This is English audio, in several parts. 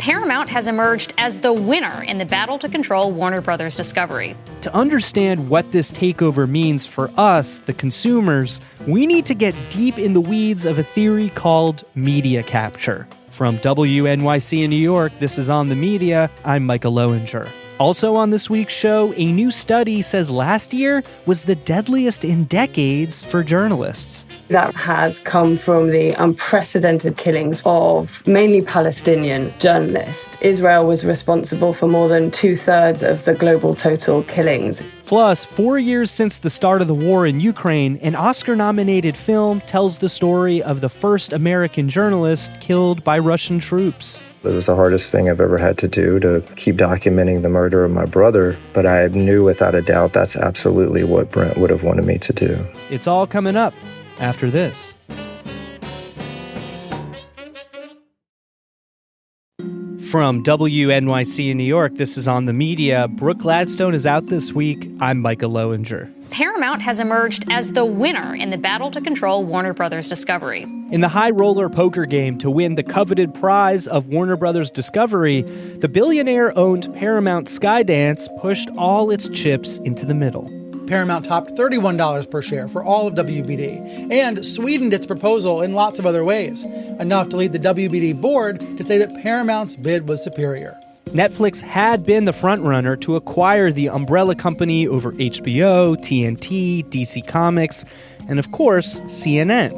Paramount has emerged as the winner in the battle to control Warner Brothers Discovery. To understand what this takeover means for us, the consumers, we need to get deep in the weeds of a theory called media capture. From WNYC in New York, this is On the Media. I'm Micah Loewinger. Also on this week's show, a new study says last year was the deadliest in decades for journalists. That has come from the unprecedented killings of mainly Palestinian journalists. Israel was responsible for more than 2/3 of the global total killings. Plus, 4 years since the start of the war in Ukraine, an Oscar-nominated film tells the story of the first American journalist killed by Russian troops. It was the hardest thing I've ever had to do, to keep documenting the murder of my brother. But I knew without a doubt that's absolutely what Brent would have wanted me to do. It's all coming up after this. From WNYC in New York, this is On the Media. Brooke Gladstone is out this week. I'm Micah Loewinger. Paramount has emerged as the winner in the battle to control Warner Brothers Discovery. In the high-roller poker game to win the coveted prize of Warner Brothers Discovery, the billionaire-owned Paramount Skydance pushed all its chips into the middle. Paramount topped $31 per share for all of WBD and sweetened its proposal in lots of other ways, enough to lead the WBD board to say that Paramount's bid was superior. Netflix had been the frontrunner to acquire the umbrella company over HBO, TNT, DC Comics, and of course, CNN.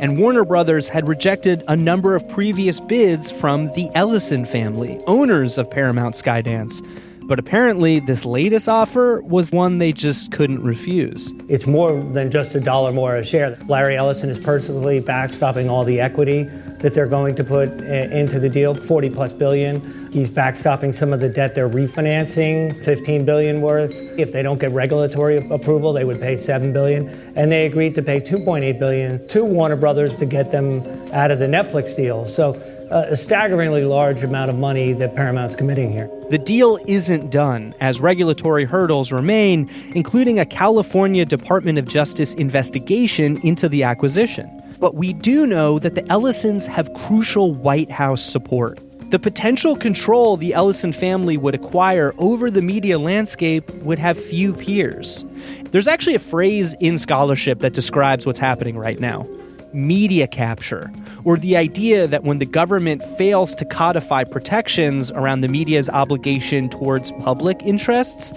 And Warner Brothers had rejected a number of previous bids from the Ellison family, owners of Paramount Skydance. But apparently, this latest offer was one they just couldn't refuse. It's more than just $1 more a share. Larry Ellison is personally backstopping all the equity that they're going to put into the deal, $40+ billion. He's backstopping some of the debt they're refinancing, $15 billion worth. If they don't get regulatory approval, they would pay $7 billion. And they agreed to pay $2.8 billion to Warner Brothers to get them out of the Netflix deal. So a staggeringly large amount of money that Paramount's committing here. The deal isn't done, as regulatory hurdles remain, including a California Department of Justice investigation into the acquisition. But we do know that the Ellisons have crucial White House support. The potential control the Ellison family would acquire over the media landscape would have few peers. There's actually a phrase in scholarship that describes what's happening right now: media capture, or the idea that when the government fails to codify protections around the media's obligation towards public interests,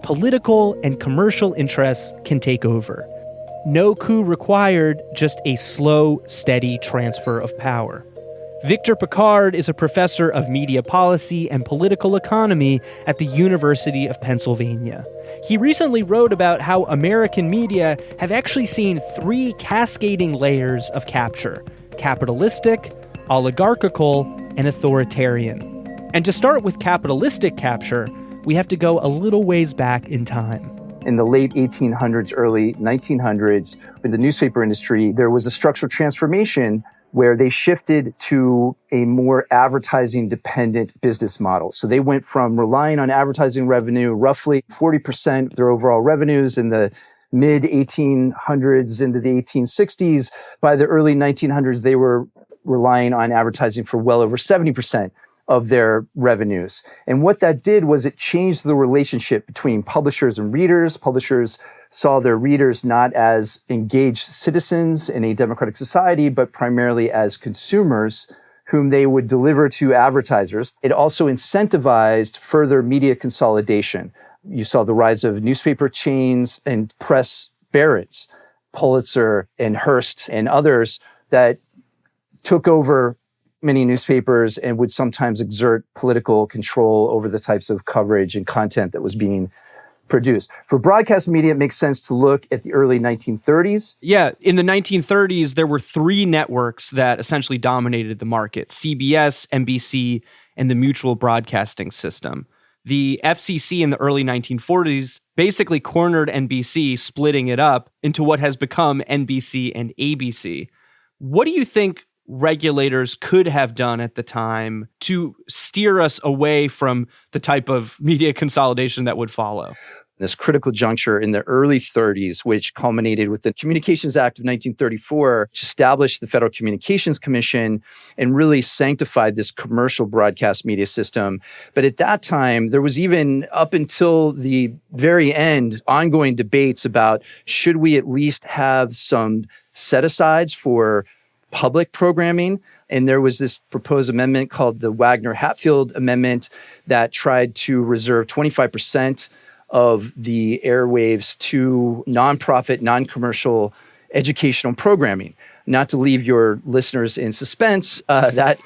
political and commercial interests can take over. No coup required, just a slow, steady transfer of power. Victor Pickard is a professor of media policy and political economy at the University of Pennsylvania. He recently wrote about how American media have actually seen 3 cascading layers of capture: capitalistic, oligarchical, and authoritarian. And to start with capitalistic capture, we have to go a little ways back in time. In the late 1800s, early 1900s, in the newspaper industry, there was a structural transformation where they shifted to a more advertising-dependent business model. So they went from relying on advertising revenue, roughly 40% of their overall revenues in the mid-1800s into the 1860s. By the early 1900s, they were relying on advertising for well over 70% of their revenues. And what that did was it changed the relationship between publishers and readers. Publishers saw their readers not as engaged citizens in a democratic society, but primarily as consumers whom they would deliver to advertisers. It also incentivized further media consolidation. You saw the rise of newspaper chains and press barons, Pulitzer and Hearst and others, that took over many newspapers and would sometimes exert political control over the types of coverage and content that was being produced. For broadcast media, it makes sense to look at the early 1930s. Yeah, in the 1930s, there were 3 networks that essentially dominated the market: CBS, NBC, and the Mutual Broadcasting System. The FCC in the early 1940s basically cornered NBC, splitting it up into what has become NBC and ABC. What do you think regulators could have done at the time to steer us away from the type of media consolidation that would follow? this critical juncture in the early 30s, which culminated with the Communications Act of 1934, which established the Federal Communications Commission and really sanctified this commercial broadcast media system. But at that time, there was even up until the very end, ongoing debates about should we at least have some set-asides for public programming. And there was this proposed amendment called the Wagner-Hatfield Amendment that tried to reserve 25% of the airwaves to nonprofit, non-commercial educational programming. Not to leave your listeners in suspense, that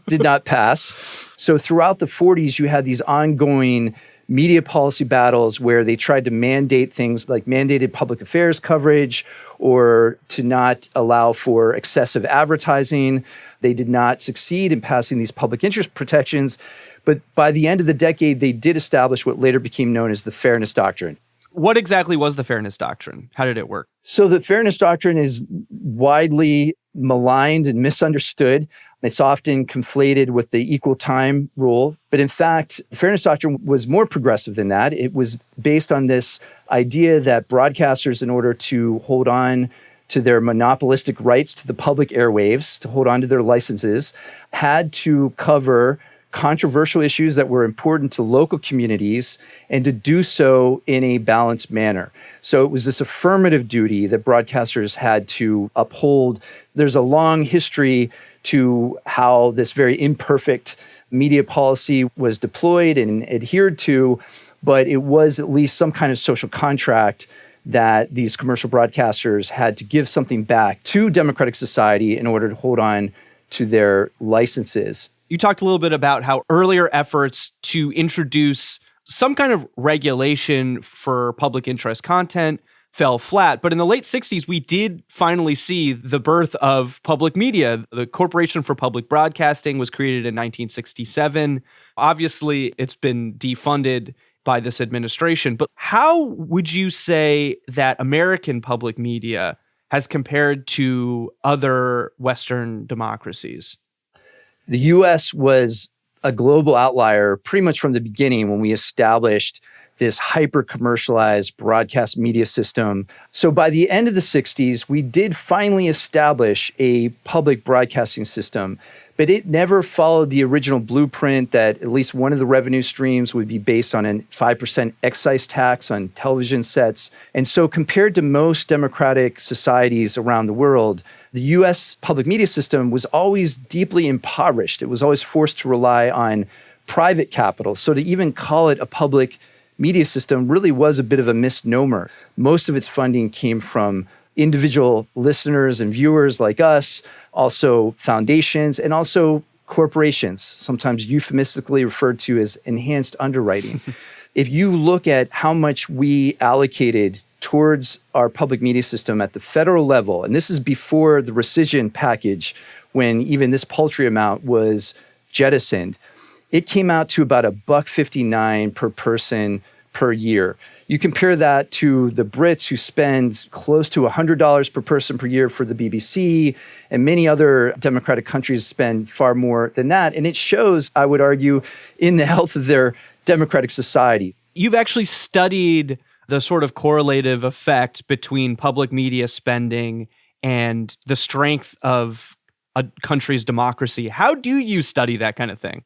did not pass. So throughout the 40s, you had these ongoing media policy battles where they tried to mandate things like mandated public affairs coverage or to not allow for excessive advertising. They did not succeed in passing these public interest protections. But by the end of the decade, they did establish what later became known as the Fairness Doctrine. What exactly was the Fairness Doctrine? How did it work? So the Fairness Doctrine is widely maligned and misunderstood. It's often conflated with the equal time rule. But in fact, the Fairness Doctrine was more progressive than that. It was based on this idea that broadcasters, in order to hold on to their monopolistic rights to the public airwaves, to hold on to their licenses, had to cover controversial issues that were important to local communities and to do so in a balanced manner. So it was this affirmative duty that broadcasters had to uphold. There's a long history to how this very imperfect media policy was deployed and adhered to, but it was at least some kind of social contract that these commercial broadcasters had to give something back to democratic society in order to hold on to their licenses. You talked a little bit about how earlier efforts to introduce some kind of regulation for public interest content fell flat. But in the late 60s, we did finally see the birth of public media. The Corporation for Public Broadcasting was created in 1967. Obviously, it's been defunded by this administration. But how would you say that American public media has compared to other Western democracies? The U.S. was a global outlier pretty much from the beginning when we established this hyper-commercialized broadcast media system. So by the end of the 60s, we did finally establish a public broadcasting system, but it never followed the original blueprint that at least one of the revenue streams would be based on a 5% excise tax on television sets. And so compared to most democratic societies around the world, the U.S. public media system was always deeply impoverished. It was always forced to rely on private capital. So to even call it a public media system really was a bit of a misnomer. Most of its funding came from individual listeners and viewers like us, also foundations, and also corporations, sometimes euphemistically referred to as enhanced underwriting. If you look at how much we allocated towards our public media system at the federal level, and this is before the rescission package, when even this paltry amount was jettisoned, it came out to about $1.59 per person per year. You compare that to the Brits, who spend close to $100 per person per year for the BBC, and many other democratic countries spend far more than that. And it shows, I would argue, in the health of their democratic society. You've actually studied the sort of correlative effect between public media spending and the strength of a country's democracy. How do you study that kind of thing?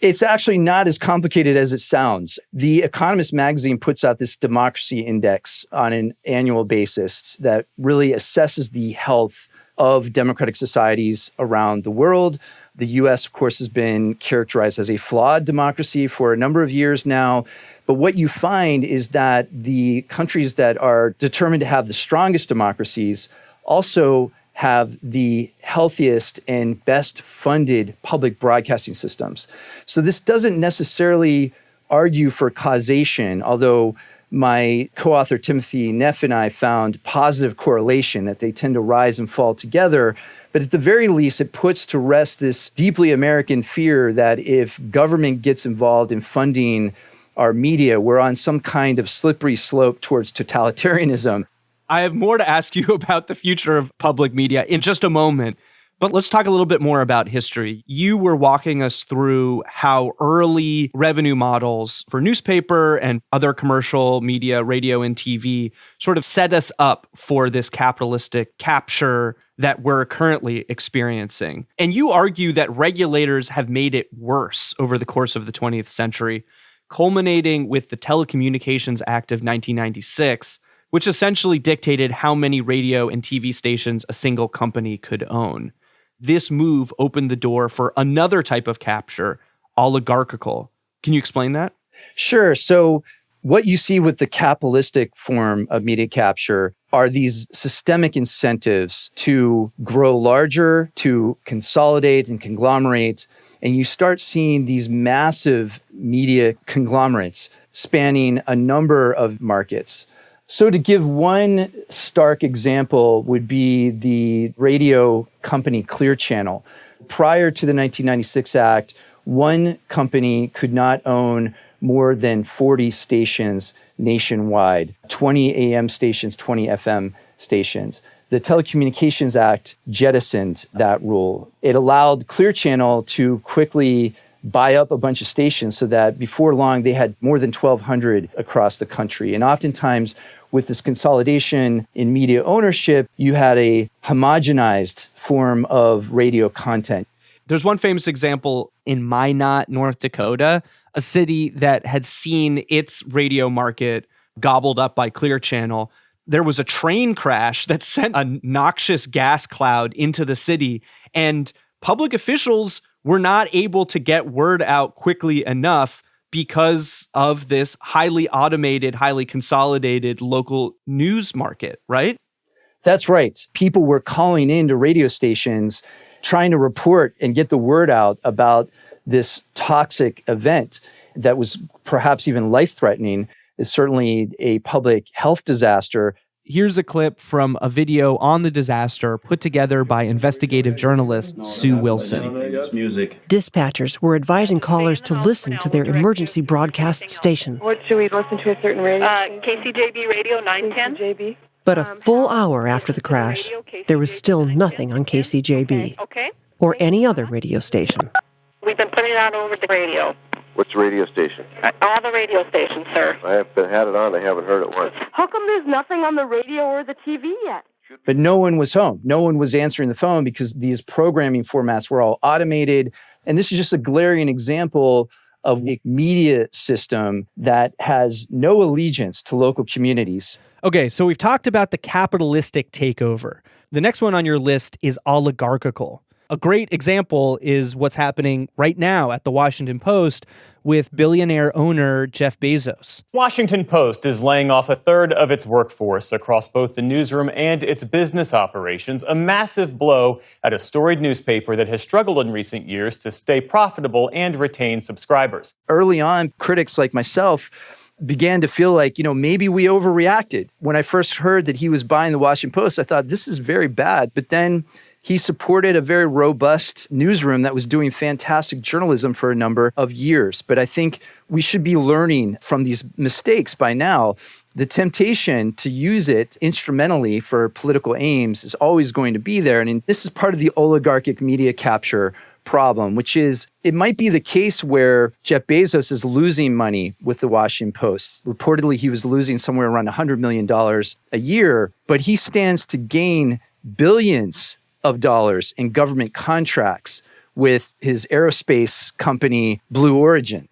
It's actually not as complicated as it sounds. The Economist magazine puts out this democracy index on an annual basis that really assesses the health of democratic societies around the world. The U.S., of course, has been characterized as a flawed democracy for a number of years now. But what you find is that the countries that are determined to have the strongest democracies also have the healthiest and best funded public broadcasting systems. So this doesn't necessarily argue for causation, although my co-author Timothy Neff and I found positive correlation that they tend to rise and fall together. But at the very least, it puts to rest this deeply American fear that if government gets involved in funding our media, we're on some kind of slippery slope towards totalitarianism. I have more to ask you about the future of public media in just a moment. But let's talk a little bit more about history. You were walking us through how early revenue models for newspaper and other commercial media, radio and TV, sort of set us up for this capitalistic capture that we're currently experiencing. And you argue that regulators have made it worse over the course of the 20th century, culminating with the Telecommunications Act of 1996, which essentially dictated how many radio and TV stations a single company could own. This move opened the door for another type of capture, oligarchical. Can you explain that? Sure. So what you see with the capitalistic form of media capture are these systemic incentives to grow larger, to consolidate and conglomerate. And you start seeing these massive media conglomerates spanning a number of markets. So to give one stark example would be the radio company Clear Channel. Prior to the 1996 Act, one company could not own more than 40 stations nationwide, 20 AM stations, 20 FM stations. The Telecommunications Act jettisoned that rule. It allowed Clear Channel to quickly buy up a bunch of stations so that before long they had more than 1,200 across the country. And oftentimes with this consolidation in media ownership, you had a homogenized form of radio content. There's one famous example in Minot, North Dakota, a city that had seen its radio market gobbled up by Clear Channel. There was a train crash that sent a noxious gas cloud into the city, and public officials were not able to get word out quickly enough because of this highly automated, highly consolidated local news market, right? That's right. People were calling into radio stations, trying to report and get the word out about this toxic event that was perhaps even life-threatening. Is certainly a public health disaster. Here's a clip from a video on the disaster put together by investigative journalist Sue Wilson. Dispatchers were advising callers to listen to their emergency broadcast station. What should we listen to? A certain radio? KCJB Radio 910. But a full hour after the crash, there was still nothing on KCJB or any other radio station. We've been putting it on over the radio. What's the radio station? All the radio stations, sir. I have had it on. I haven't heard it once. How come there's nothing on the radio or the TV yet? But no one was home. No one was answering the phone because these programming formats were all automated. And this is just a glaring example of a media system that has no allegiance to local communities. Okay, so we've talked about the capitalistic takeover. The next one on your list is oligarchical. A great example is what's happening right now at the Washington Post with billionaire owner Jeff Bezos. Washington Post is laying off a third of its workforce across both the newsroom and its business operations, a massive blow at a storied newspaper that has struggled in recent years to stay profitable and retain subscribers. Early on, critics like myself began to feel like, maybe we overreacted. When I first heard that he was buying the Washington Post, I thought this is very bad. But then he supported a very robust newsroom that was doing fantastic journalism for a number of years. But I think we should be learning from these mistakes by now. The temptation to use it instrumentally for political aims is always going to be there. And this is part of the oligarchic media capture problem, which is it might be the case where Jeff Bezos is losing money with the Washington Post. Reportedly, he was losing somewhere around $100 million a year, but he stands to gain billions of dollars in government contracts with his aerospace company, Blue Origin.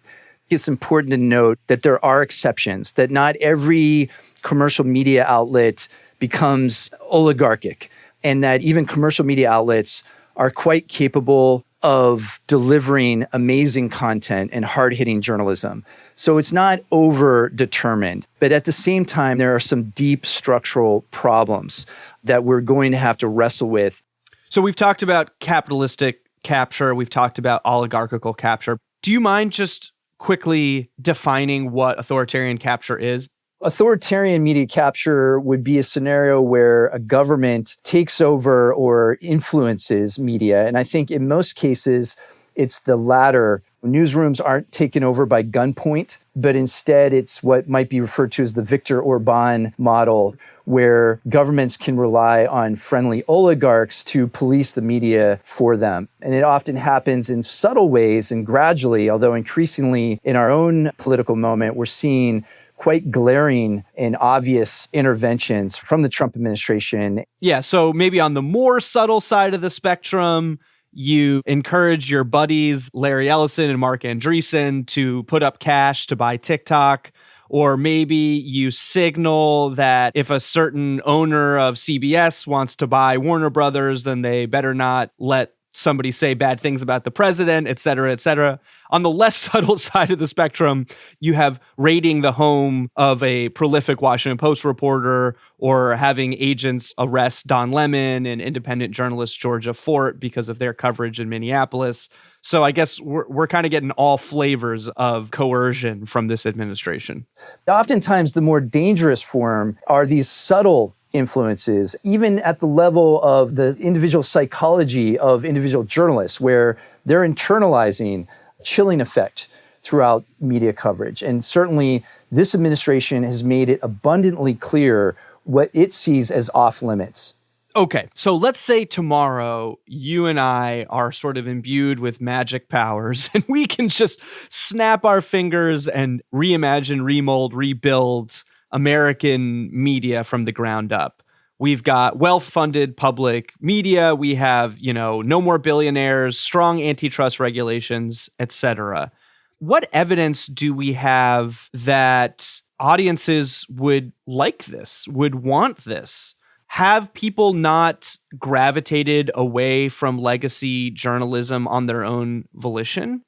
It's important to note that there are exceptions, that not every commercial media outlet becomes oligarchic, and that even commercial media outlets are quite capable of delivering amazing content and hard-hitting journalism. So it's not over-determined, but at the same time, there are some deep structural problems that we're going to have to wrestle with. So we've talked about capitalistic capture. We've talked about oligarchical capture. Do you mind just quickly defining what authoritarian capture is? Authoritarian media capture would be a scenario where a government takes over or influences media. And I think in most cases, it's the latter Newsrooms aren't taken over by gunpoint, but instead it's what might be referred to as the Victor Orban model, where governments can rely on friendly oligarchs to police the media for them. And it often happens in subtle ways and gradually, although increasingly in our own political moment, we're seeing quite glaring and obvious interventions from the Trump administration. Yeah, so maybe on the more subtle side of the spectrum, you encourage your buddies, Larry Ellison and Mark Andreessen, to put up cash to buy TikTok. Or maybe you signal that if a certain owner of CBS wants to buy Warner Brothers, then they better not let somebody say bad things about the president, et cetera, et cetera. On the less subtle side of the spectrum, you have raiding the home of a prolific Washington Post reporter or having agents arrest Don Lemon and independent journalist Georgia Fort because of their coverage in Minneapolis. So I guess we're kind of getting all flavors of coercion from this administration. Oftentimes, the more dangerous form are these subtle influences, even at the level of the individual psychology of individual journalists, where they're internalizing chilling effect throughout media coverage. And certainly this administration has made it abundantly clear what it sees as off limits. Okay, so let's say tomorrow you and I are sort of imbued with magic powers and we can just snap our fingers and reimagine, remold, rebuild American media from the ground up. We've got well-funded public media. We have, no more billionaires, strong antitrust regulations, etc. What evidence do we have that audiences would like this, would want this? Have people not gravitated away from legacy journalism on their own volition?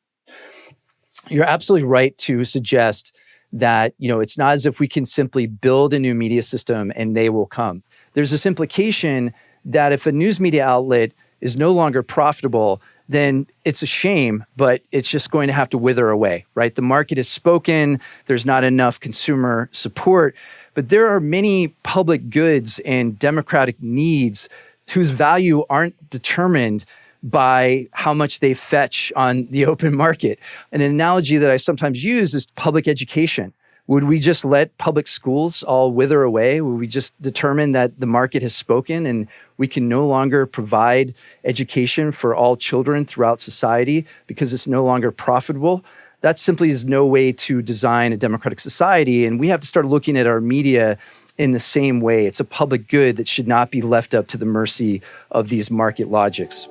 You're absolutely right to suggest that, it's not as if we can simply build a new media system and they will come. There's this implication that if a news media outlet is no longer profitable, then it's a shame, but it's just going to have to wither away, right? The market has spoken. There's not enough consumer support. But there are many public goods and democratic needs whose value aren't determined by how much they fetch on the open market. An analogy that I sometimes use is public education. Would we just let public schools all wither away? Would we just determine that the market has spoken and we can no longer provide education for all children throughout society because it's no longer profitable? That simply is no way to design a democratic society. And we have to start looking at our media in the same way. It's a public good that should not be left up to the mercy of these market logics.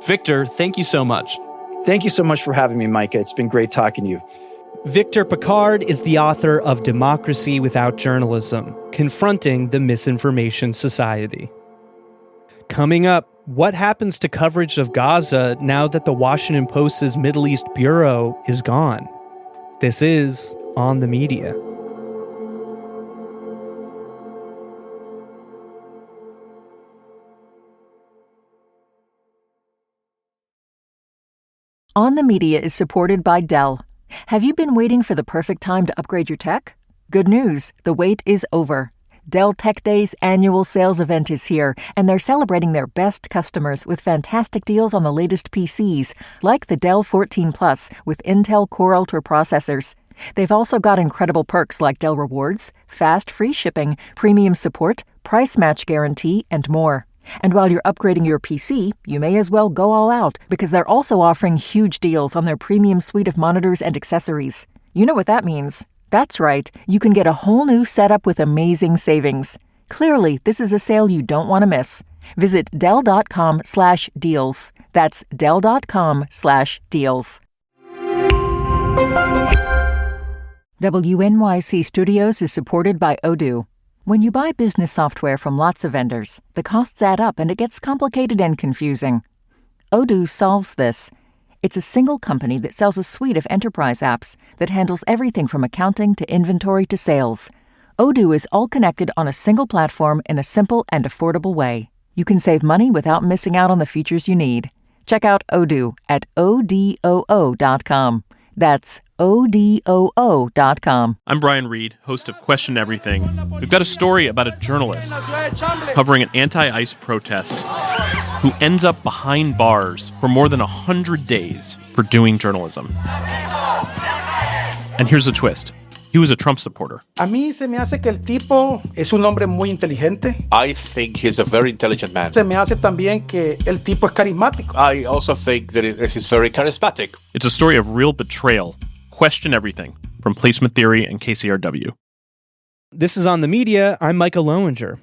Victor, thank you so much. Thank you so much for having me, Micah. It's been great talking to you. Victor Pickard is the author of Democracy Without Journalism, Confronting the Misinformation Society. Coming up, what happens to coverage of Gaza now that the Washington Post's Middle East bureau is gone? This is On the Media. On the Media is supported by Dell. Have you been waiting for the perfect time to upgrade your tech? Good news, the wait is over. Dell Tech Day's annual sales event is here, and they're celebrating their best customers with fantastic deals on the latest PCs, like the Dell 14 Plus with Intel Core Ultra processors. They've also got incredible perks like Dell Rewards, fast free shipping, premium support, price match guarantee, and more. And while you're upgrading your PC, you may as well go all out because they're also offering huge deals on their premium suite of monitors and accessories. You know what that means. That's right, you can get a whole new setup with amazing savings. Clearly, this is a sale you don't want to miss. Visit Dell.com/deals. That's Dell.com/deals. WNYC Studios is supported by Odoo. When you buy business software from lots of vendors, the costs add up and it gets complicated and confusing. Odoo solves this. It's a single company that sells a suite of enterprise apps that handles everything from accounting to inventory to sales. Odoo is all connected on a single platform in a simple and affordable way. You can save money without missing out on the features you need. Check out Odoo at odoo.com. That's ODOO.com. I'm Brian Reed, host of Question Everything. We've got a story about a journalist covering an anti-ICE protest who ends up behind bars for more than 100 days for doing journalism. And here's the twist. He was a Trump supporter. A mí se me hace que el tipo es un hombre muy inteligente. I think he's a very intelligent man. Se me hace también que el tipo es carismático. I also think that he's very charismatic. It's a story of real betrayal. Question Everything from Placement Theory and KCRW. This is On the Media. I'm Micah Loewinger.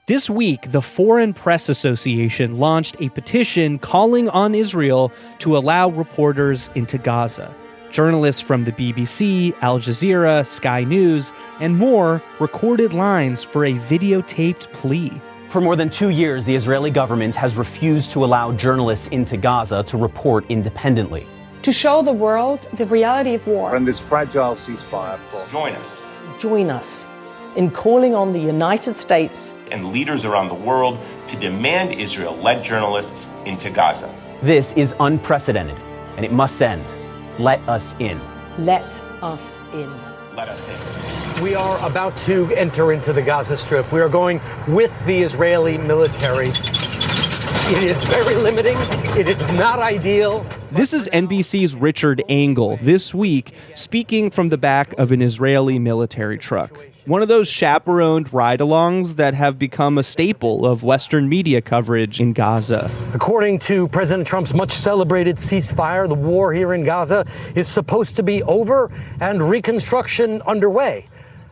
This week, the Foreign Press Association launched a petition calling on Israel to allow reporters into Gaza. Journalists from the BBC, Al Jazeera, Sky News, and more recorded lines for a videotaped plea. For more than 2 years, the Israeli government has refused to allow journalists into Gaza to report independently. To show the world the reality of war. And this fragile ceasefire. Join us. Join us in calling on the United States and leaders around the world to demand Israel let journalists into Gaza. This is unprecedented, and it must end. Let us in. Let us in. Let us in. We are about to enter into the Gaza Strip. We are going with the Israeli military. It is very limiting. It is not ideal. This is NBC's Richard Engel this week speaking from the back of an Israeli military truck. One of those chaperoned ride-alongs that have become a staple of Western media coverage in Gaza. According to President Trump's much-celebrated ceasefire, the war here in Gaza is supposed to be over and reconstruction underway.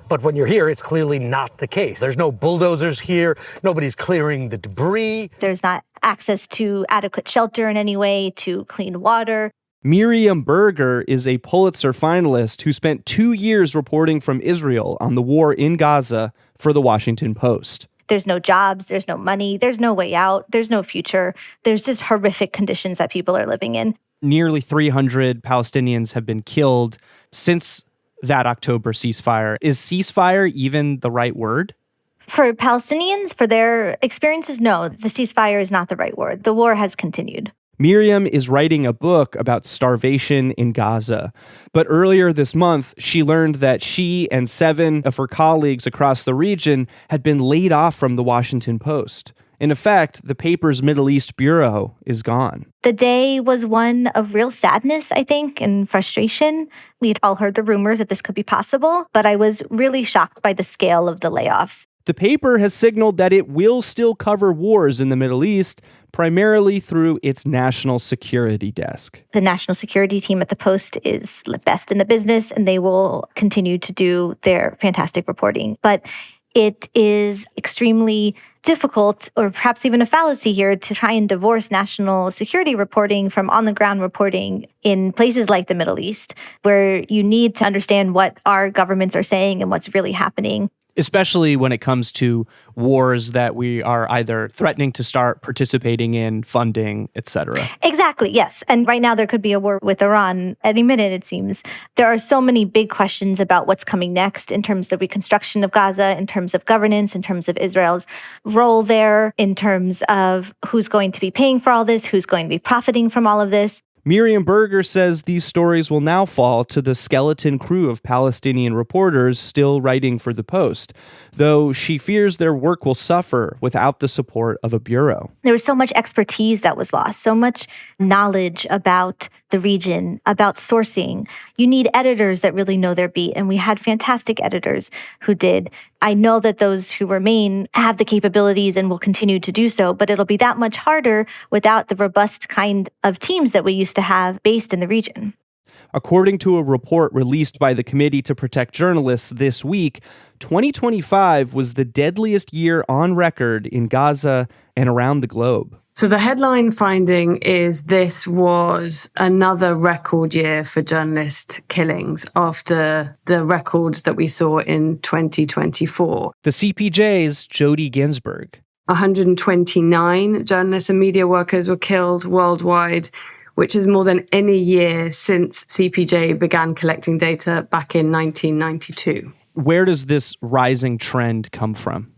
But when you're here, it's clearly not the case. There's no bulldozers here. Nobody's clearing the debris. There's not access to adequate shelter in any way, to clean water. Miriam Berger is a Pulitzer finalist who spent 2 years reporting from Israel on the war in Gaza for The Washington Post. There's no jobs, there's no money, there's no way out, there's no future. There's just horrific conditions that people are living in. Nearly 300 Palestinians have been killed since that October ceasefire. Is ceasefire even the right word? For Palestinians, for their experiences, no, the ceasefire is not the right word. The war has continued. Miriam is writing a book about starvation in Gaza. But earlier this month, she learned that she and 7 of her colleagues across the region had been laid off from The Washington Post. In effect, the paper's Middle East bureau is gone. The day was one of real sadness, I think, and frustration. We had all heard the rumors that this could be possible, but I was really shocked by the scale of the layoffs. The paper has signaled that it will still cover wars in the Middle East, primarily through its national security desk. The national security team at the Post is the best in the business, and they will continue to do their fantastic reporting. But it is extremely difficult, or perhaps even a fallacy here, to try and divorce national security reporting from on-the-ground reporting in places like the Middle East, where you need to understand what our governments are saying and what's really happening. Especially when it comes to wars that we are either threatening to start participating in, funding, etc. Exactly, yes. And right now there could be a war with Iran any minute, it seems. There are so many big questions about what's coming next in terms of reconstruction of Gaza, in terms of governance, in terms of Israel's role there, in terms of who's going to be paying for all this, who's going to be profiting from all of this. Miriam Berger says these stories will now fall to the skeleton crew of Palestinian reporters still writing for the Post, though she fears their work will suffer without the support of a bureau. There was so much expertise that was lost, so much knowledge about the region, about sourcing. You need editors that really know their beat, and we had fantastic editors who did. I know that those who remain have the capabilities and will continue to do so, but it'll be that much harder without the robust kind of teams that we used to have based in the region. According to a report released by the Committee to Protect Journalists this week, 2025 was the deadliest year on record in Gaza and around the globe. So the headline finding is this was another record year for journalist killings after the record that we saw in 2024. The CPJ's Jodie Ginsberg. 129 journalists and media workers were killed worldwide, which is more than any year since CPJ began collecting data back in 1992. Where does this rising trend come from?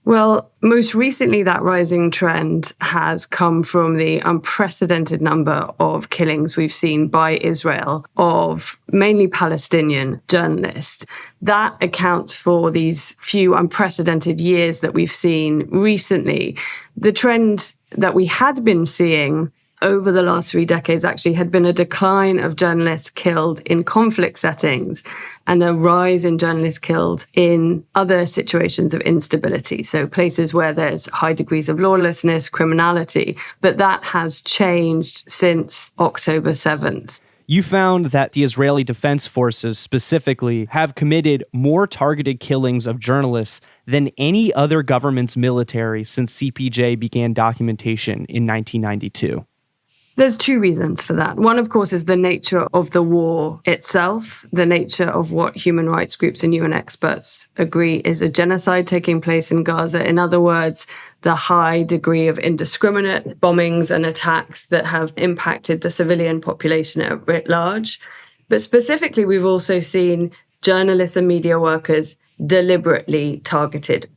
Well, most recently, that rising trend has come from the unprecedented number of killings we've seen by Israel of mainly Palestinian journalists. That accounts for these few unprecedented years that we've seen recently. The trend that we had been seeing over the last 3 decades actually had been a decline of journalists killed in conflict settings and a rise in journalists killed in other situations of instability. So places where there's high degrees of lawlessness, criminality. But that has changed since October 7th. You found that the Israeli Defense Forces specifically have committed more targeted killings of journalists than any other government's military since CPJ began documentation in 1992. There's 2 reasons for that. One, of course, is the nature of the war itself, the nature of what human rights groups and UN experts agree is a genocide taking place in Gaza. In other words, the high degree of indiscriminate bombings and attacks that have impacted the civilian population at writ large. But specifically, we've also seen journalists and media workers deliberately targeted.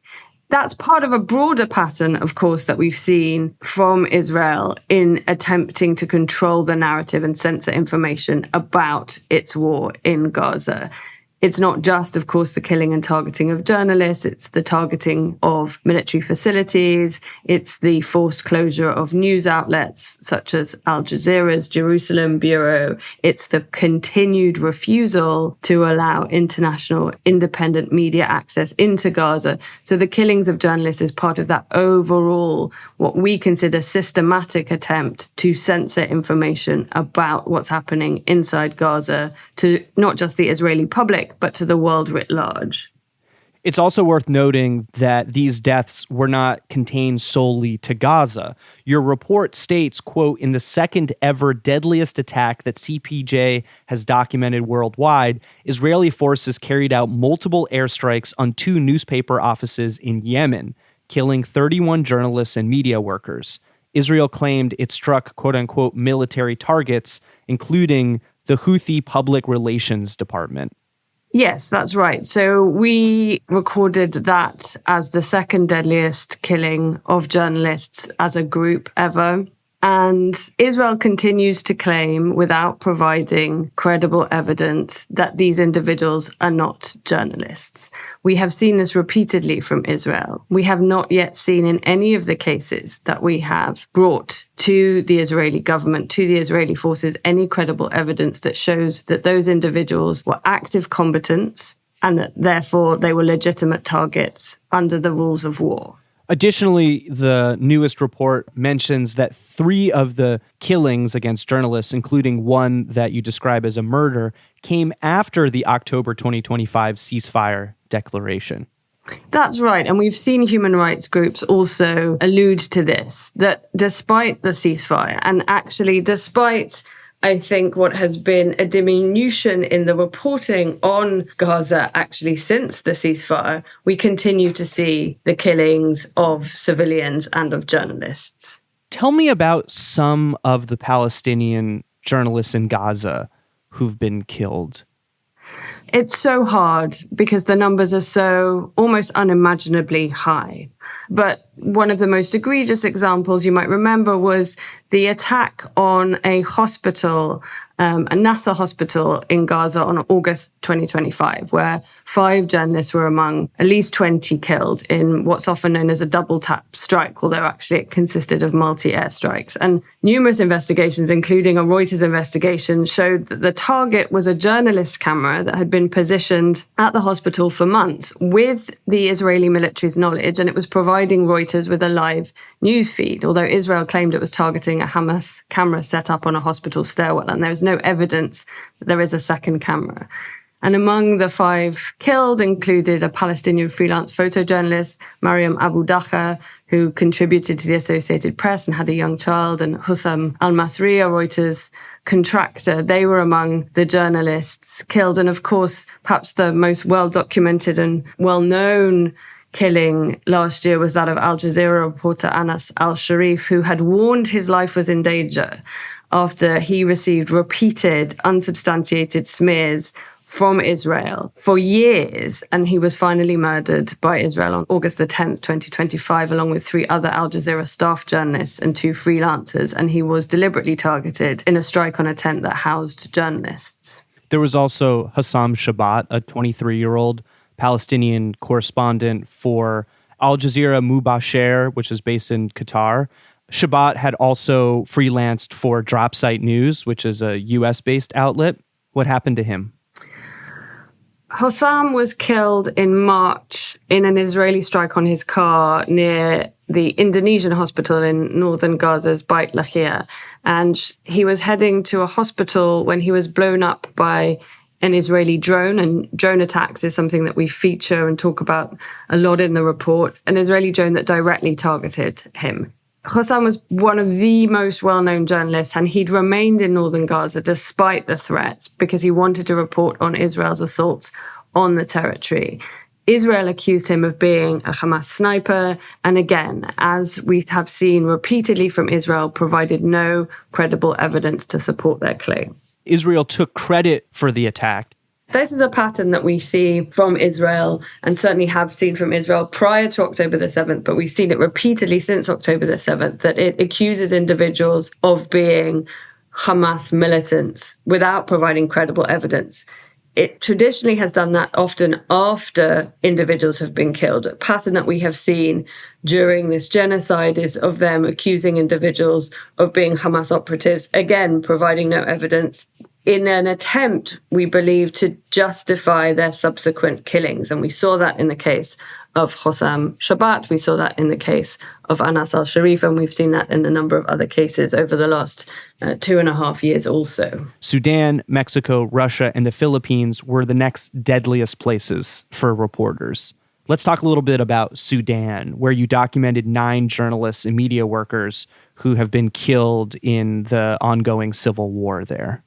That's part of a broader pattern, of course, that we've seen from Israel in attempting to control the narrative and censor information about its war in Gaza. It's not just, of course, the killing and targeting of journalists. It's the targeting of military facilities. It's the forced closure of news outlets such as Al Jazeera's Jerusalem bureau. It's the continued refusal to allow international independent media access into Gaza. So the killings of journalists is part of that overall, what we consider systematic attempt to censor information about what's happening inside Gaza to not just the Israeli public, but to the world writ large. It's also worth noting that these deaths were not contained solely to Gaza. Your report states, quote, in the second ever deadliest attack that CPJ has documented worldwide, Israeli forces carried out multiple airstrikes on 2 newspaper offices in Yemen, killing 31 journalists and media workers. Israel claimed it struck, quote unquote, military targets, including the Houthi Public Relations Department. Yes, that's right. So we recorded that as the second deadliest killing of journalists as a group ever. And Israel continues to claim, without providing credible evidence, that these individuals are not journalists. We have seen this repeatedly from Israel. We have not yet seen in any of the cases that we have brought to the Israeli government, to the Israeli forces, any credible evidence that shows that those individuals were active combatants and that therefore they were legitimate targets under the rules of war. Additionally, the newest report mentions that 3 of the killings against journalists, including one that you describe as a murder, came after the October 2025 ceasefire declaration. That's right. And we've seen human rights groups also allude to this, that despite the ceasefire, and actually despite, I think, what has been a diminution in the reporting on Gaza actually since the ceasefire, we continue to see the killings of civilians and of journalists. Tell me about some of the Palestinian journalists in Gaza who've been killed. It's so hard because the numbers are so almost unimaginably high. But one of the most egregious examples you might remember was the attack on a hospital, a Nasser hospital in Gaza on August 2025, where 5 journalists were among at least 20 killed in what's often known as a double tap strike, although actually it consisted of multi-air strikes. And numerous investigations, including a Reuters investigation, showed that the target was a journalist camera that had been positioned at the hospital for months with the Israeli military's knowledge, and it was providing Reuters with a live news feed, although Israel claimed it was targeting a Hamas camera set up on a hospital stairwell, and there was no evidence that there is a second camera. And among the 5 killed included a Palestinian freelance photojournalist, Miriam Berger, who contributed to the Associated Press and had a young child, and Hussam al-Masri, a Reuters contractor. They were among the journalists killed. And of course, perhaps the most well-documented and well-known killing last year was that of Al Jazeera reporter Anas al-Sharif, who had warned his life was in danger after he received repeated unsubstantiated smears from Israel for years. And he was finally murdered by Israel on August the 10th, 2025, along with 3 other Al Jazeera staff journalists and 2 freelancers. And he was deliberately targeted in a strike on a tent that housed journalists. There was also Hossam Shabat, a 23-year-old Palestinian correspondent for Al Jazeera Mubasher, which is based in Qatar. Shabat had also freelanced for Dropsite News, which is a US-based outlet. What happened to him? Hossam was killed in March in an Israeli strike on his car near the Indonesian hospital in northern Gaza's Beit Lahia. And he was heading to a hospital when he was blown up by an Israeli drone. And drone attacks is something that we feature and talk about a lot in the report. An Israeli drone that directly targeted him. Hossam was one of the most well-known journalists, and he'd remained in northern Gaza despite the threats because he wanted to report on Israel's assaults on the territory. Israel accused him of being a Hamas sniper, and again, as we have seen repeatedly from Israel, provided no credible evidence to support their claim. Israel took credit for the attack. This is a pattern that we see from Israel and certainly have seen from Israel prior to October the 7th, but we've seen it repeatedly since October the 7th, that it accuses individuals of being Hamas militants without providing credible evidence. It traditionally has done that often after individuals have been killed. A pattern that we have seen during this genocide is of them accusing individuals of being Hamas operatives, again, providing no evidence, in an attempt, we believe, to justify their subsequent killings. And we saw that in the case of Hossam Shabat, we saw that in the case of Anas al-Sharif, and we've seen that in a number of other cases over the last 2.5 years also. Sudan, Mexico, Russia, and the Philippines were the next deadliest places for reporters. Let's talk a little bit about Sudan, where you documented 9 journalists and media workers who have been killed in the ongoing civil war there.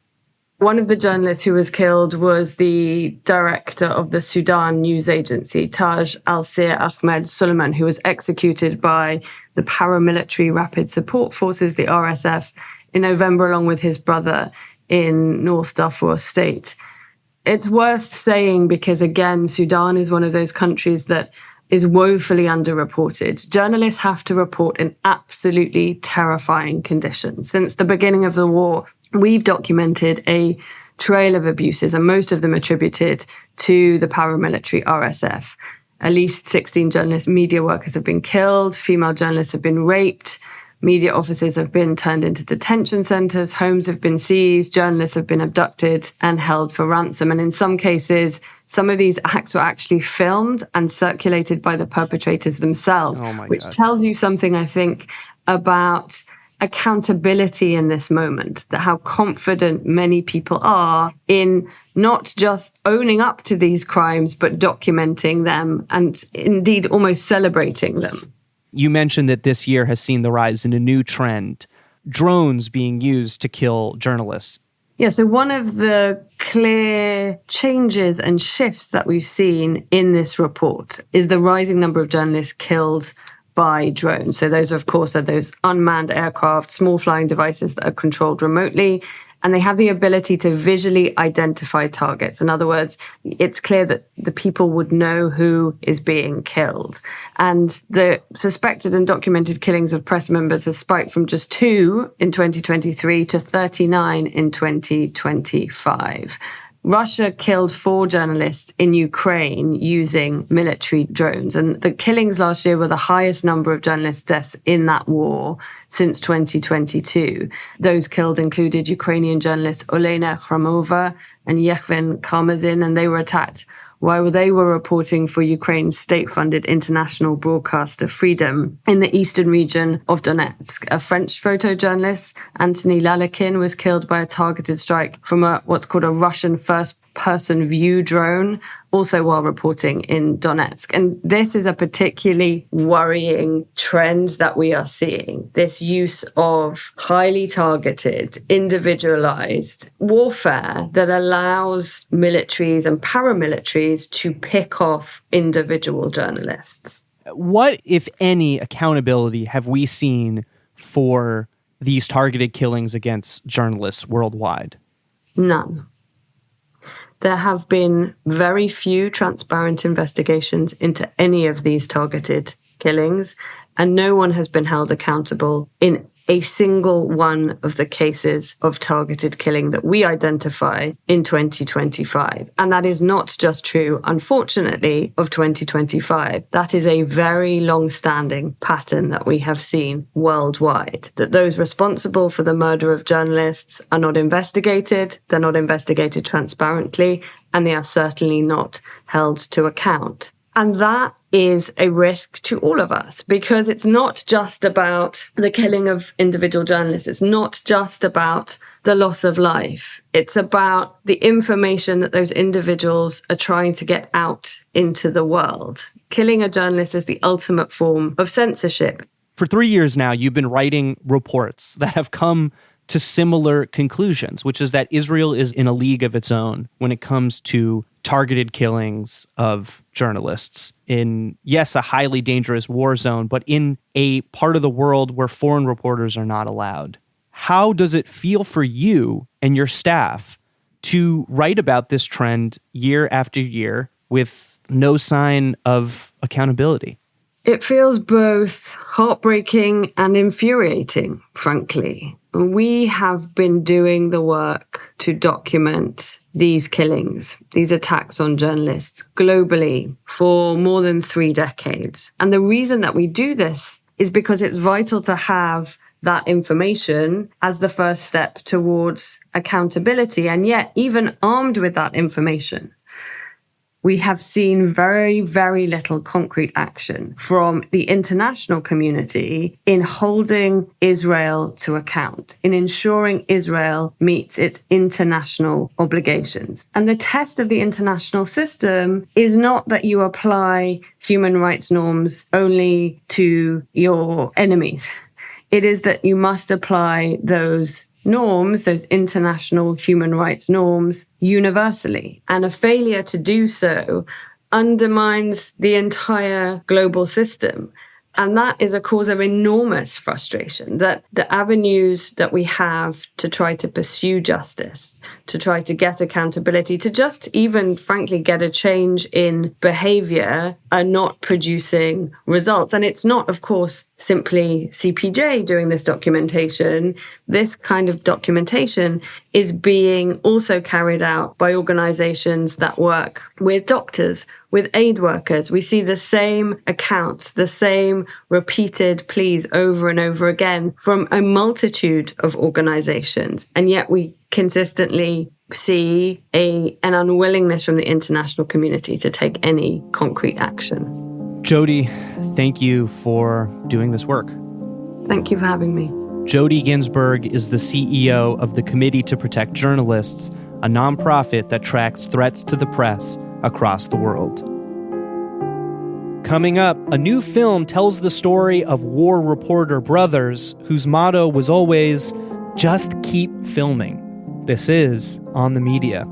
One of the journalists who was killed was the director of the Sudan news agency, Taj Al-Sir Ahmed Suleiman, who was executed by the paramilitary Rapid Support Forces, the RSF, in November, along with his brother in North Darfur State. It's worth saying because, again, Sudan is one of those countries that is woefully underreported. Journalists have to report in absolutely terrifying conditions. Since the beginning of the war, we've documented a trail of abuses, and most of them attributed to the paramilitary RSF. At least 16 journalists, media workers have been killed, female journalists have been raped, media offices have been turned into detention centers, homes have been seized, journalists have been abducted and held for ransom. And in some cases, some of these acts were actually filmed and circulated by the perpetrators themselves, which tells you something, I think, about accountability in this moment, that how confident many people are in not just owning up to these crimes, but documenting them and indeed almost celebrating them. You mentioned that this year has seen the rise in a new trend, drones being used to kill journalists. Yeah, so one of the clear changes and shifts that we've seen in this report is the rising number of journalists killed by drones. So those, of course, are those unmanned aircraft, small flying devices that are controlled remotely, and they have the ability to visually identify targets. In other words, it's clear that the people would know who is being killed. And the suspected and documented killings of press members has spiked from just 2 in 2023 to 39 in 2025. Russia killed 4 journalists in Ukraine using military drones. And the killings last year were the highest number of journalist deaths in that war since 2022. Those killed included Ukrainian journalists Olena Khramova and Yevhen Karmazin, and they were attacked while they were reporting for Ukraine's state-funded international broadcaster Freedom in the eastern region of Donetsk. A French photojournalist, Anthony Lalekin, was killed by a targeted strike from what's called a Russian first-person view drone, also while reporting in Donetsk. And this is a particularly worrying trend that we are seeing. This use of highly targeted, individualized warfare that allows militaries and paramilitaries to pick off individual journalists. What, if any, accountability have we seen for these targeted killings against journalists worldwide? None. There have been very few transparent investigations into any of these targeted killings, and no one has been held accountable in a single one of the cases of targeted killing that we identify in 2025. And that is not just true, unfortunately, of 2025. That is a very long-standing pattern that we have seen worldwide, that those responsible for the murder of journalists are not investigated, they're not investigated transparently, and they are certainly not held to account. And that is a risk to all of us, because it's not just about the killing of individual journalists. It's not just about the loss of life. It's about the information that those individuals are trying to get out into the world. Killing a journalist is the ultimate form of censorship. For 3 years now, you've been writing reports that have come to similar conclusions, which is that Israel is in a league of its own when it comes to targeted killings of journalists in, yes, a highly dangerous war zone, but in a part of the world where foreign reporters are not allowed. How does it feel for you and your staff to write about this trend year after year with no sign of accountability? It feels both heartbreaking and infuriating, frankly. We have been doing the work to document these killings, these attacks on journalists globally for more than 3 decades. And the reason that we do this is because it's vital to have that information as the first step towards accountability. And yet, even armed with that information, we have seen very, very little concrete action from the international community in holding Israel to account, in ensuring Israel meets its international obligations. And the test of the international system is not that you apply human rights norms only to your enemies. It is that you must apply those norms, those international human rights norms, universally. And a failure to do so undermines the entire global system. And that is a cause of enormous frustration, that the avenues that we have to try to pursue justice, to try to get accountability, to just even, frankly, get a change in behavior are not producing results. And it's not, of course, simply CPJ doing this documentation. This kind of documentation is being also carried out by organizations that work with doctors, with aid workers. We see the same accounts, the same repeated pleas over and over again from a multitude of organizations. And yet we consistently see an unwillingness from the international community to take any concrete action. Jodie, thank you for doing this work. Thank you for having me. Jodie Ginsberg is the CEO of the Committee to Protect Journalists, a nonprofit that tracks threats to the press across the world. Coming up, a new film tells the story of war reporter brothers whose motto was always, just keep filming. This is On the Media.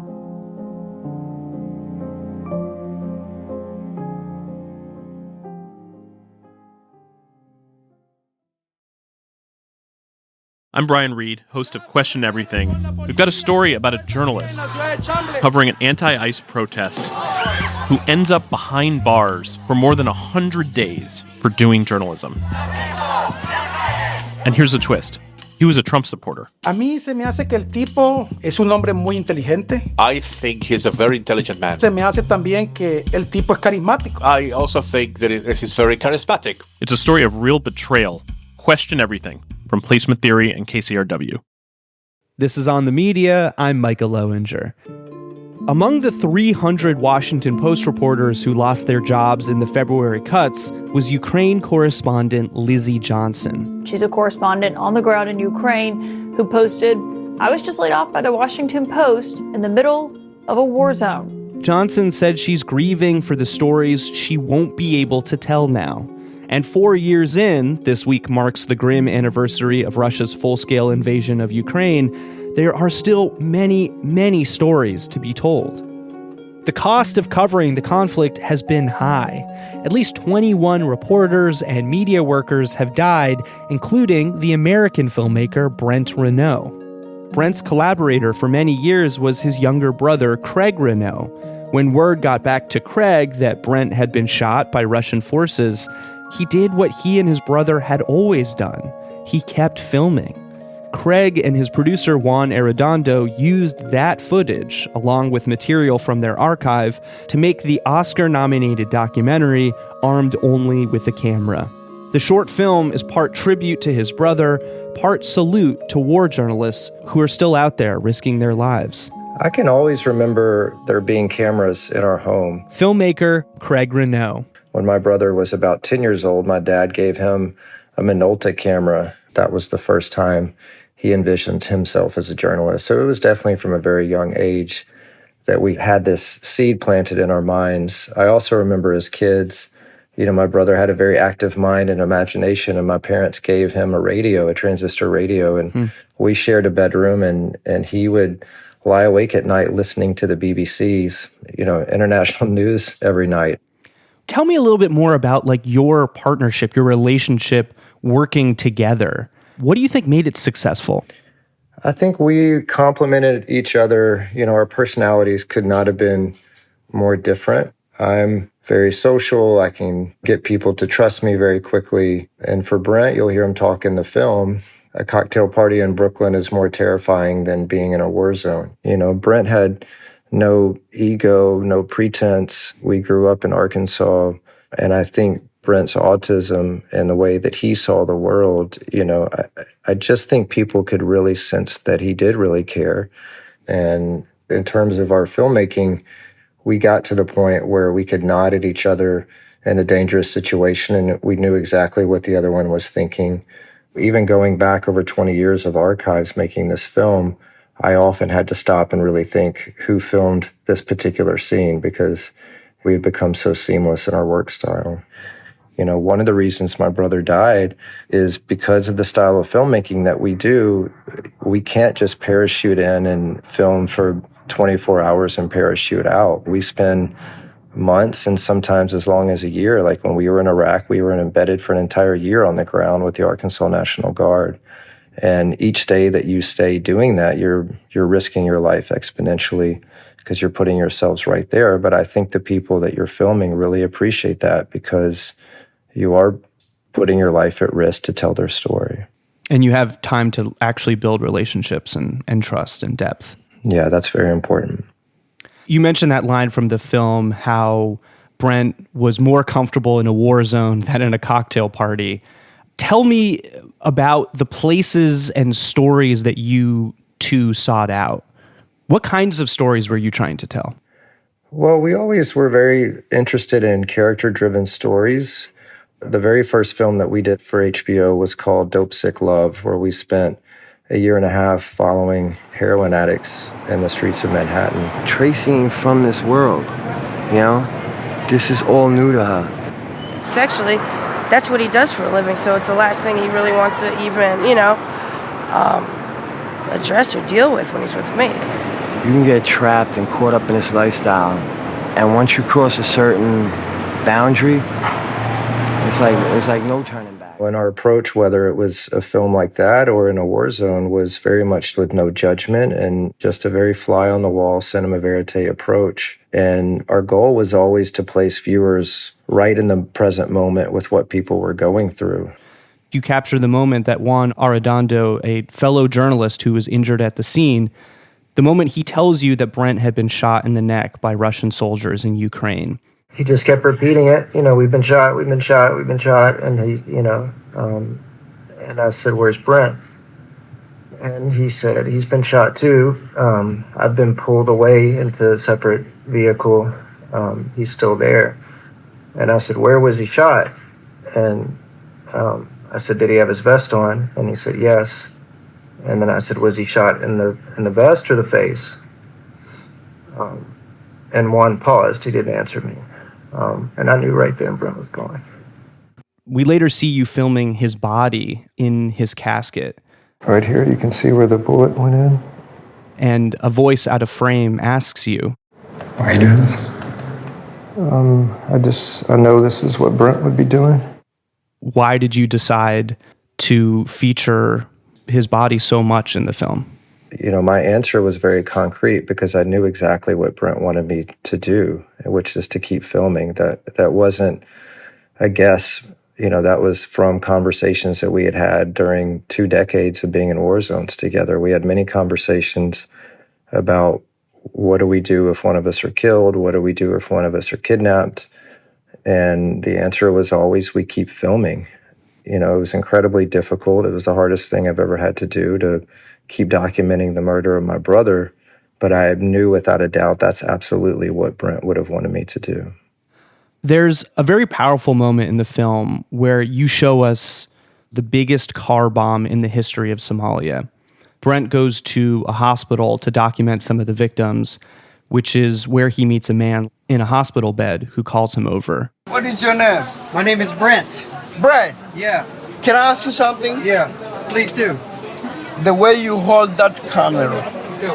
I'm Brian Reed, host of Question Everything. We've got a story about a journalist covering an anti-ICE protest who ends up behind bars for more than 100 days for doing journalism. And here's the twist. He was a Trump supporter. A mí se me hace que el tipo es un hombre muy inteligente. I think he's a very intelligent man. Se me hace también que el tipo es carismático. I also think that he's very charismatic. It's a story of real betrayal. Question Everything from Placement Theory and KCRW. This is On the Media. I'm Micah Loewinger. Among the 300 Washington Post reporters who lost their jobs in the February cuts was Ukraine correspondent Lizzie Johnson. She's a correspondent on the ground in Ukraine who posted, "I was just laid off by the Washington Post in the middle of a war zone." Johnson said she's grieving for the stories she won't be able to tell now. And 4 years in, this week marks the grim anniversary of Russia's full-scale invasion of Ukraine, there are still many, many stories to be told. The cost of covering the conflict has been high. At least 21 reporters and media workers have died, including the American filmmaker Brent Renaud. Brent's collaborator for many years was his younger brother, Craig Renaud. When word got back to Craig that Brent had been shot by Russian forces, he did what he and his brother had always done. He kept filming. Craig and his producer Juan Arredondo used that footage, along with material from their archive, to make the Oscar-nominated documentary Armed Only with a Camera. The short film is part tribute to his brother, part salute to war journalists who are still out there risking their lives. I can always remember there being cameras in our home. Filmmaker Craig Renaud. When my brother was about 10 years old, my dad gave him a Minolta camera. That was the first time he envisioned himself as a journalist. So it was definitely from a very young age that we had this seed planted in our minds. I also remember as kids, my brother had a very active mind and imagination, and my parents gave him a radio, a transistor radio, and we shared a bedroom, and he would lie awake at night listening to the BBC's, international news every night. Tell me a little bit more about your partnership, your relationship working together. What do you think made it successful? I think we complemented each other. Our personalities could not have been more different. I'm very social. I can get people to trust me very quickly. And for Brent, you'll hear him talk in the film, a cocktail party in Brooklyn is more terrifying than being in a war zone. Brent had no ego, no pretense. We grew up in Arkansas, and I think Brent's autism and the way that he saw the world, I just think people could really sense that he did really care. And in terms of our filmmaking, we got to the point where we could nod at each other in a dangerous situation, and we knew exactly what the other one was thinking. Even going back over 20 years of archives making this film, I often had to stop and really think who filmed this particular scene, because we had become so seamless in our work style. One of the reasons my brother died is because of the style of filmmaking that we do. We can't just parachute in and film for 24 hours and parachute out. We spend months and sometimes as long as a year. Like when we were in Iraq, we were embedded for an entire year on the ground with the Arkansas National Guard. And each day that you stay doing that, you're risking your life exponentially because you're putting yourselves right there. But I think the people that you're filming really appreciate that, because you are putting your life at risk to tell their story. And you have time to actually build relationships and trust and depth. Yeah, that's very important. You mentioned that line from the film, how Brent was more comfortable in a war zone than in a cocktail party. Tell me about the places and stories that you two sought out. What kinds of stories were you trying to tell? Well, we always were very interested in character-driven stories. The very first film that we did for HBO was called Dope Sick Love, where we spent a year and a half following heroin addicts in the streets of Manhattan. Tracy from this world, this is all new to her. Sexually, that's what he does for a living, so it's the last thing he really wants to even, address or deal with when he's with me. You can get trapped and caught up in this lifestyle, and once you cross a certain boundary, it's like no turning back. When our approach, whether it was a film like that or in a war zone, was very much with no judgment and just a very fly-on-the-wall cinema verite approach. And our goal was always to place viewers right in the present moment with what people were going through. You capture the moment that Juan Arredondo, a fellow journalist who was injured at the scene, the moment he tells you that Brent had been shot in the neck by Russian soldiers in Ukraine. He just kept repeating it. We've been shot, we've been shot, we've been shot. And he, and I said, where's Brent? And he said, he's been shot too. I've been pulled away into a separate vehicle. He's still there. And I said, where was he shot? And I said, did he have his vest on? And he said, yes. And then I said, was he shot in the vest or the face? And Juan paused. He didn't answer me. And I knew right then Brent was gone. We later see you filming his body in his casket. Right here, you can see where the bullet went in. And a voice out of frame asks you, why are you doing this? I know this is what Brent would be doing. Why did you decide to feature his body so much in the film? my answer was very concrete because I knew exactly what Brent wanted me to do, which is to keep filming. That wasn't a guess. That was from conversations that we had had during 2 decades of being in war zones together. We had many conversations about what do we do if one of us are killed? What do we do if one of us are kidnapped? And the answer was always, we keep filming. It was incredibly difficult. It was the hardest thing I've ever had to do, to keep documenting the murder of my brother. But I knew without a doubt that's absolutely what Brent would have wanted me to do. There's a very powerful moment in the film where you show us the biggest car bomb in the history of Somalia. Brent goes to a hospital to document some of the victims, which is where he meets a man in a hospital bed who calls him over. What is your name? My name is Brent. Brent? Yeah. Can I ask you something? Yeah, please do. The way you hold that camera,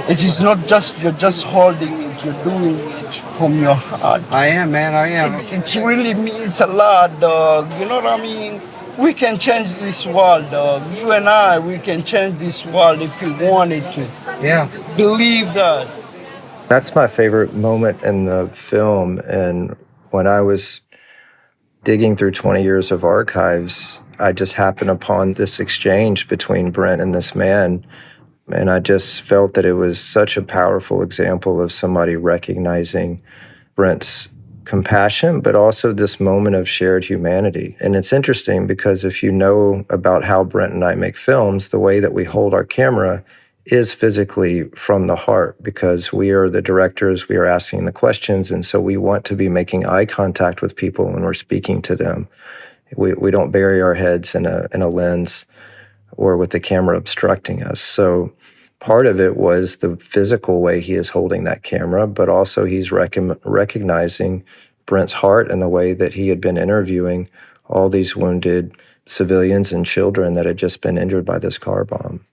it is not just you're just holding it, you're doing it from your heart. I am, man, I am. It really means a lot, dog. You know what I mean? We can change this world, dog. You and I, we can change this world if we wanted to. Yeah. Believe that. That's my favorite moment in the film. And when I was digging through 20 years of archives, I just happened upon this exchange between Brent and this man. And I just felt that it was such a powerful example of somebody recognizing Brent's compassion, but also this moment of shared humanity. And it's interesting because if you know about how Brent and I make films, the way that we hold our camera is physically from the heart, because we are the directors, we are asking the questions, and so we want to be making eye contact with people when we're speaking to them. We don't bury our heads in a lens or with the camera obstructing us. So part of it was the physical way he is holding that camera, but also he's recognizing Brent's heart and the way that he had been interviewing all these wounded civilians and children that had just been injured by this car bomb.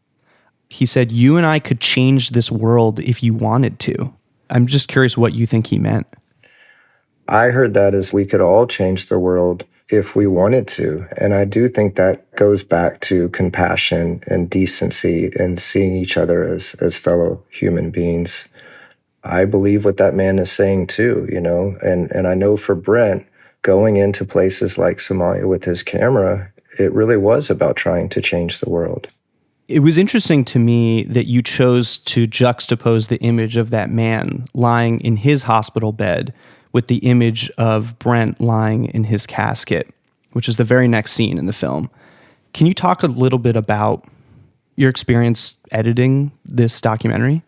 He said, "You and I could change this world if you wanted to." I'm just curious what you think he meant. I heard that as we could all change the world if we wanted to. And I do think that goes back to compassion and decency and seeing each other as fellow human beings. I believe what that man is saying too, and I know for Brent, going into places like Somalia with his camera, it really was about trying to change the world. It was interesting to me that you chose to juxtapose the image of that man lying in his hospital bed with the image of Brent lying in his casket, which is the very next scene in the film. Can you talk a little bit about your experience editing this documentary?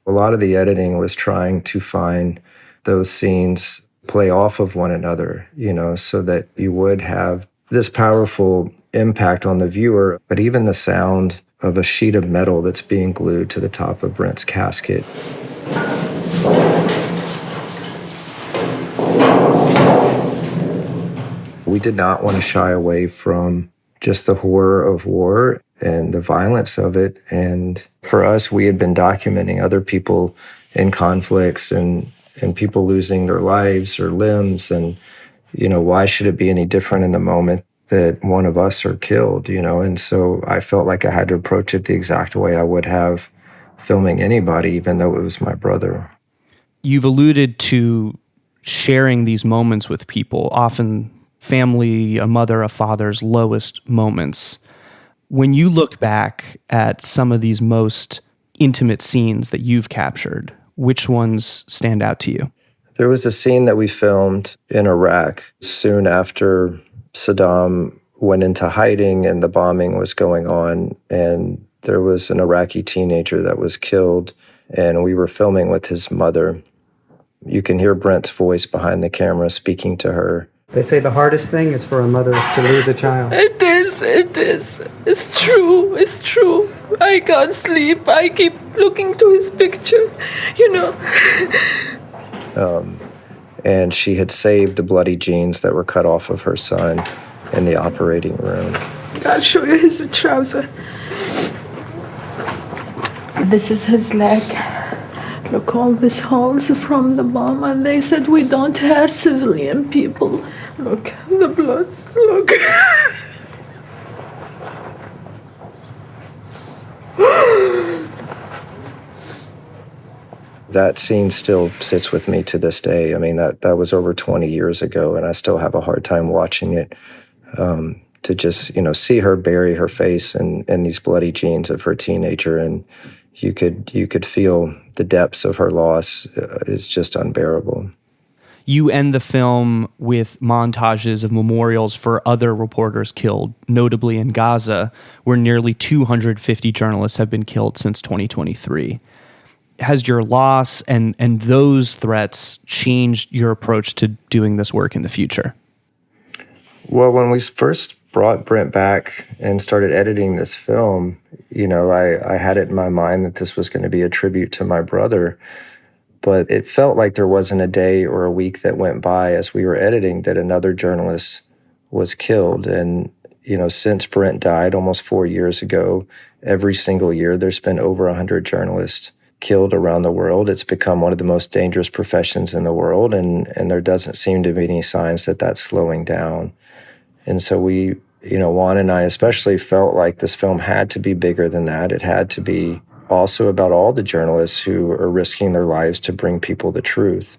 A lot of the editing was trying to find those scenes play off of one another, so that you would have this powerful impact on the viewer, but even the sound of a sheet of metal that's being glued to the top of Brent's casket. We did not want to shy away from just the horror of war and the violence of it. And for us, we had been documenting other people in conflicts and people losing their lives or limbs. And, why should it be any different in the moment that one of us are killed, And so I felt like I had to approach it the exact way I would have filming anybody, even though it was my brother. You've alluded to sharing these moments with people, often family, a mother, a father's lowest moments. When you look back at some of these most intimate scenes that you've captured, which ones stand out to you? There was a scene that we filmed in Iraq soon after Saddam went into hiding and the bombing was going on, and there was an Iraqi teenager that was killed, and we were filming with his mother. You can hear Brent's voice behind the camera speaking to her. They say the hardest thing is for a mother to lose a child. It is. It's true. I can't sleep. I keep looking to his picture, And she had saved the bloody jeans that were cut off of her son in the operating room. I'll show you his trouser. This is his leg. Look, all these holes from the bomb, and they said we don't hurt civilian people. Look, the blood, look. That scene still sits with me to this day. I mean, that was over 20 years ago, and I still have a hard time watching it. To just, see her bury her face in these bloody jeans of her teenager, and you could feel the depths of her loss is just unbearable. You end the film with montages of memorials for other reporters killed, notably in Gaza, where nearly 250 journalists have been killed since 2023. Has your loss and those threats changed your approach to doing this work in the future? Well, when we first brought Brent back and started editing this film, I had it in my mind that this was going to be a tribute to my brother. But it felt like there wasn't a day or a week that went by as we were editing that another journalist was killed. And, since Brent died almost 4 years ago, every single year there's been over 100 journalists killed around the world. It's become one of the most dangerous professions in the world, and there doesn't seem to be any signs that that's slowing down. And so we, Juan and I especially felt like this film had to be bigger than that. It had to be also about all the journalists who are risking their lives to bring people the truth.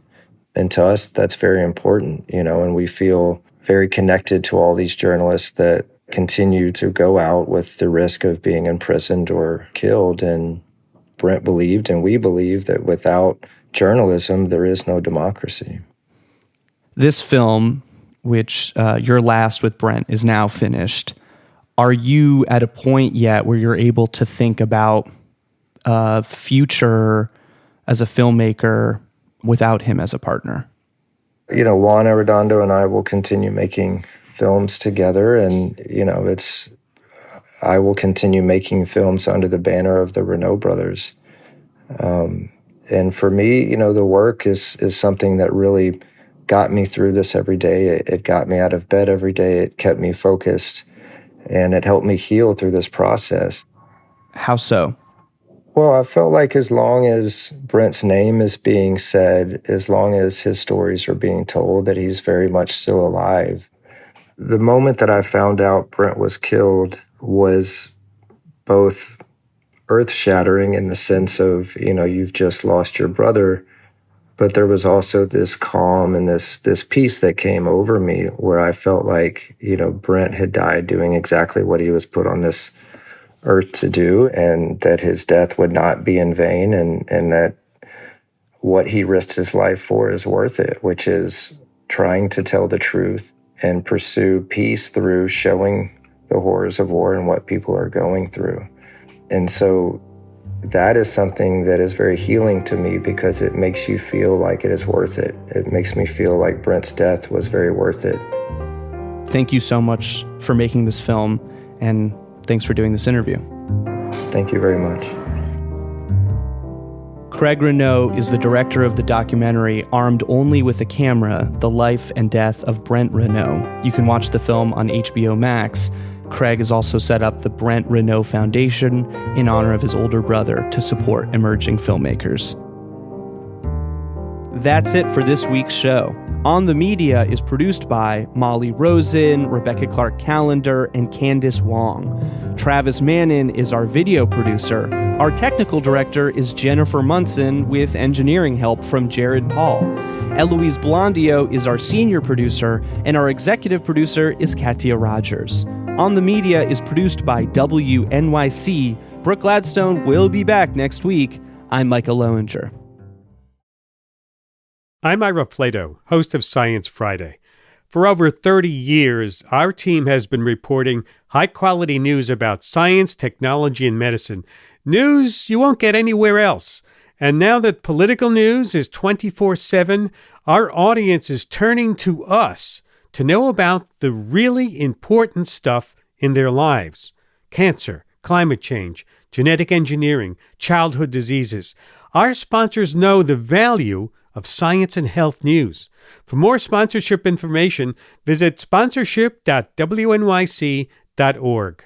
And to us, that's very important, and we feel very connected to all these journalists that continue to go out with the risk of being imprisoned or killed. And Brent believed, and we believe, that without journalism, there is no democracy. This film, which your last with Brent, is now finished. Are you at a point yet where you're able to think about future as a filmmaker without him as a partner? Juan Arredondo and I will continue making films together, and I will continue making films under the banner of the Renaud brothers. And for me, the work is something that really got me through this every day. It got me out of bed every day. It kept me focused, and it helped me heal through this process. How so? Well, I felt like as long as Brent's name is being said, as long as his stories are being told, that he's very much still alive. The moment that I found out Brent was killed was both earth-shattering in the sense of, you've just lost your brother, but there was also this calm and this peace that came over me where I felt like, Brent had died doing exactly what he was put on this earth to do, and that his death would not be in vain, and that what he risked his life for is worth it, which is trying to tell the truth and pursue peace through showing the horrors of war and what people are going through. And so that is something that is very healing to me, because it makes you feel like it is worth it. It makes me feel like Brent's death was very worth it. Thank you so much for making this film, and thanks for doing this interview. Thank you very much. Craig Renaud is the director of the documentary Armed Only with a Camera, The Life and Death of Brent Renaud. You can watch the film on HBO Max. Craig has also set up the Brent Renaud Foundation in honor of his older brother to support emerging filmmakers. That's it for this week's show. On the Media is produced by Molly Rosen, Rebecca Clark-Callender, and Candice Wong. Travis Mannin is our video producer. Our technical director is Jennifer Munson, with engineering help from Jared Paul. Eloise Blondio is our senior producer, and our executive producer is Katia Rogers. On the Media is produced by WNYC. Brooke Gladstone will be back next week. I'm Micah Loewinger. I'm Ira Flato, host of Science Friday. For over 30 years, our team has been reporting high-quality news about science, technology, and medicine. News you won't get anywhere else. And now that political news is 24/7, our audience is turning to us to know about the really important stuff in their lives. Cancer, climate change, genetic engineering, childhood diseases. Our sponsors know the value of science and health news. For more sponsorship information, visit sponsorship.wnyc.org.